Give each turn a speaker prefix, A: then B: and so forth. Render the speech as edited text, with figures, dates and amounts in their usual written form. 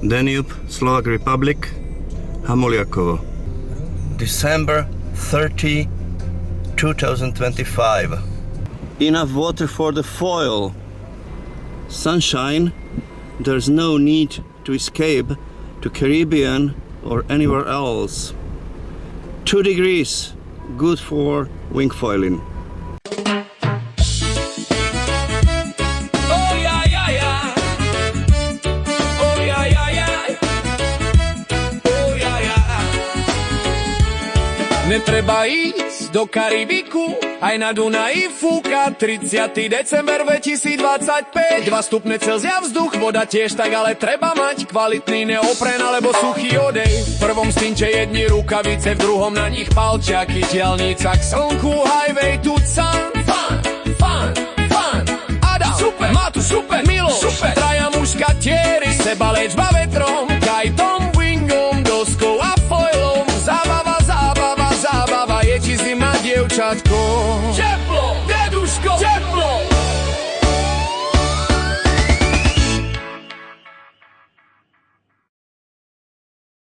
A: Danube, Slovak Republic, Hamuliakovo. December 30, 2025. Enough water for the foil. Sunshine, there's no need to escape to Caribbean or anywhere else. 2 degrees, good for wing foiling.
B: Netreba ísť do Karibiku, aj na Dunaji fúka 30. december 2025. 2 stupne Celzia vzduch, voda tiež tak, ale treba mať kvalitný neopren alebo suchý odej. V prvom stinte jedni rukavice, v druhom na nich palčiaky, diaľnica k slnku, highway to sun. Fun, Adam, super, Matu, super, Milo, super, traja muškatieri, seba liečba vetrom, kajtom, wingom, doskou a foilom, zábava, je či zima, dievčatko.